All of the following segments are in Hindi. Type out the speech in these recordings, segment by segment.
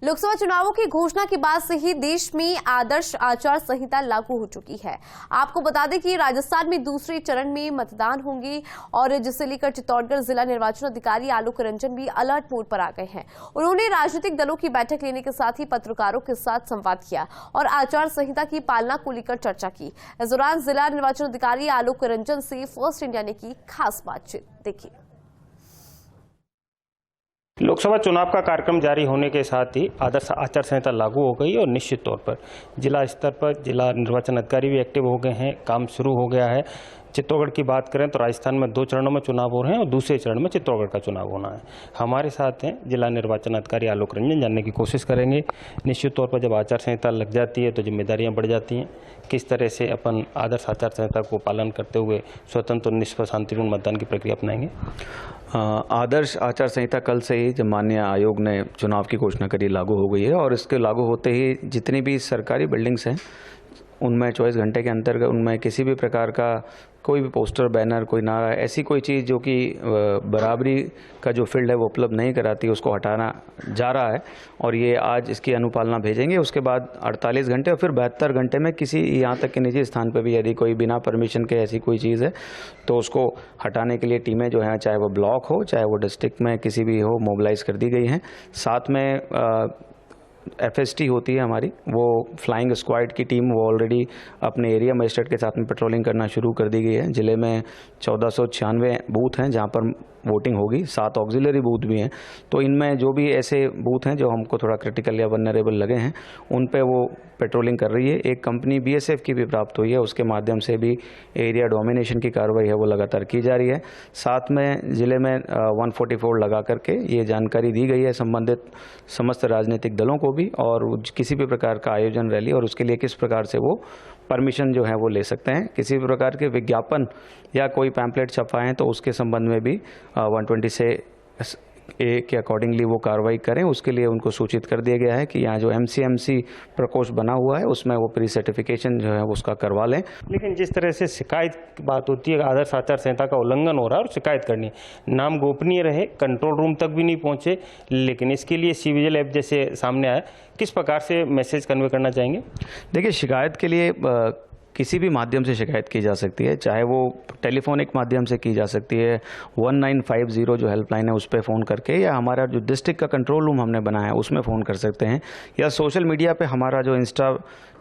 लोकसभा चुनावों की घोषणा के बाद से ही देश में आदर्श आचार संहिता लागू हो चुकी है। आपको बता दें कि राजस्थान में दूसरे चरण में मतदान होंगे और जिसे लेकर चित्तौड़गढ़ जिला निर्वाचन अधिकारी आलोक रंजन भी अलर्ट मोड पर आ गए हैं। उन्होंने राजनीतिक दलों की बैठक लेने के साथ ही पत्रकारों के साथ संवाद किया और आचार संहिता की पालना को लेकर चर्चा की। इस दौरान जिला निर्वाचन अधिकारी आलोक रंजन से फर्स्ट इंडिया ने की खास बातचीत। देखिए। लोकसभा चुनाव का कार्यक्रम जारी होने के साथ ही आदर्श आचार संहिता लागू हो गई और निश्चित तौर पर जिला स्तर पर जिला निर्वाचन अधिकारी भी एक्टिव हो गए हैं, काम शुरू हो गया है। चित्तौड़गढ़ की बात करें तो राजस्थान में 2 चरणों में चुनाव हो रहे हैं और दूसरे चरण में चित्तौड़गढ़ का चुनाव होना है। हमारे साथ हैं जिला निर्वाचन अधिकारी आलोक रंजन, जानने की कोशिश करेंगे। निश्चित तौर पर जब आचार संहिता लग जाती है तो जिम्मेदारियां बढ़ जाती हैं। किस तरह से अपन आदर्श आचार संहिता को पालन करते हुए स्वतंत्र और निष्पक्ष शांतिपूर्ण मतदान की प्रक्रिया अपनाएंगे? आदर्श आचार संहिता कल से ही जब माननीय आयोग ने चुनाव की घोषणा करी लागू हो गई है और इसके लागू होते ही जितनी भी सरकारी बिल्डिंग्स हैं उनमें 24 घंटे के अंतर्गत उनमें किसी भी प्रकार का कोई भी पोस्टर, बैनर, कोई नारा, ऐसी कोई चीज़ जो कि बराबरी का जो फील्ड है वो उपलब्ध नहीं कराती, उसको हटाना जा रहा है। और ये आज इसकी अनुपालना भेजेंगे। उसके बाद 48 घंटे और फिर 72 घंटे में किसी यहाँ तक कि निजी स्थान पर भी यदि कोई बिना परमिशन के ऐसी कोई चीज़ है तो उसको हटाने के लिए टीमें जो हैं, चाहे वो ब्लॉक हो चाहे वो डिस्ट्रिक्ट में किसी भी हो, मोबिलाइज कर दी गई हैं। साथ में FST होती है हमारी, वो फ्लाइंग स्क्वाड की टीम, वो ऑलरेडी अपने एरिया मजिस्ट्रेट के साथ में पेट्रोलिंग करना शुरू कर दी गई है। ज़िले में 1496 बूथ हैं जहां पर वोटिंग होगी, 7 ऑक्सिलरी बूथ भी हैं। तो इनमें जो भी ऐसे बूथ हैं जो हमको थोड़ा क्रिटिकल या वल्नरेबल लगे हैं उन पे वो पेट्रोलिंग कर रही है। एक कंपनी BSF की भी प्राप्त हुई है, उसके माध्यम से भी एरिया डोमिनेशन की कार्रवाई है वो लगातार की जा रही है। साथ में ज़िले में 144 लगा करके ये जानकारी दी गई है संबंधित समस्त राजनीतिक दलों को भी, और किसी भी प्रकार का आयोजन, रैली और उसके लिए किस प्रकार से वो परमिशन जो है वो ले सकते हैं। किसी भी प्रकार के विज्ञापन या कोई पैम्पलेट छपाएं तो उसके संबंध में भी 120 से ए के अकॉर्डिंगली वो कार्रवाई करें। उसके लिए उनको सूचित कर दिया गया है कि यहाँ जो MCMC प्रकोष्ठ बना हुआ है उसमें वो प्री सर्टिफिकेशन जो है उसका करवा लें। लेकिन जिस तरह से शिकायत की बात होती है, आदर्श आचार संहिता का उल्लंघन हो रहा है और शिकायत करनी, नाम गोपनीय रहे, कंट्रोल रूम तक भी नहीं पहुंचे, लेकिन इसके लिए सी-विजिल ऐप जैसे सामने आया, किस प्रकार से मैसेज कन्वे करना चाहेंगे? देखिए, शिकायत के लिए किसी भी माध्यम से शिकायत की जा सकती है, चाहे वो टेलीफोनिक माध्यम से की जा सकती है, 1950 जो हेल्पलाइन है उस पर फ़ोन करके, या हमारा जो डिस्ट्रिक्ट का कंट्रोल रूम हमने बनाया है उसमें फ़ोन कर सकते हैं, या सोशल मीडिया पे हमारा जो इंस्टा,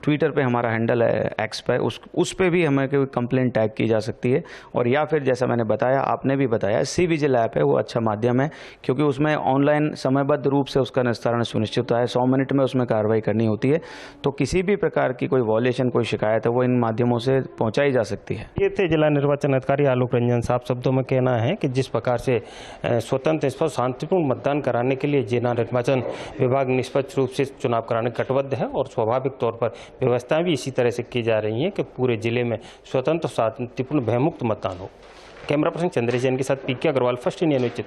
ट्विटर पे हमारा हैंडल है X पे, उस पे भी हमें कोई कंप्लेंट टैग की जा सकती है। और या फिर जैसा मैंने बताया, आपने भी बताया, सी-विजिल ऐप है वो अच्छा माध्यम है क्योंकि उसमें ऑनलाइन समयबद्ध रूप से उसका निस्तारण सुनिश्चित होता है, 100 मिनट में उसमें कार्रवाई करनी होती है। तो किसी भी प्रकार की कोई वॉयलेशन, कोई शिकायत है वो इन माध्यमों से पहुंचाई जा सकती है। ये थे जिला निर्वाचन अधिकारी आलोक रंजन। साफ शब्दों में कहना है कि जिस प्रकार से स्वतंत्र, निष्पक्ष, शांतिपूर्ण मतदान कराने के लिए जिला निर्वाचन विभाग निष्पक्ष रूप से चुनाव कराने कटिबद्ध है और स्वाभाविक तौर पर व्यवस्थाएं भी इसी तरह से की जा रही हैं कि पूरे जिले में स्वतंत्र, शांतिपूर्ण, भयमुक्त मतदान हो। कैमरा पर्सन चंद्रेश जैन के साथ PK Agarwal, first India news, Chittorgarh.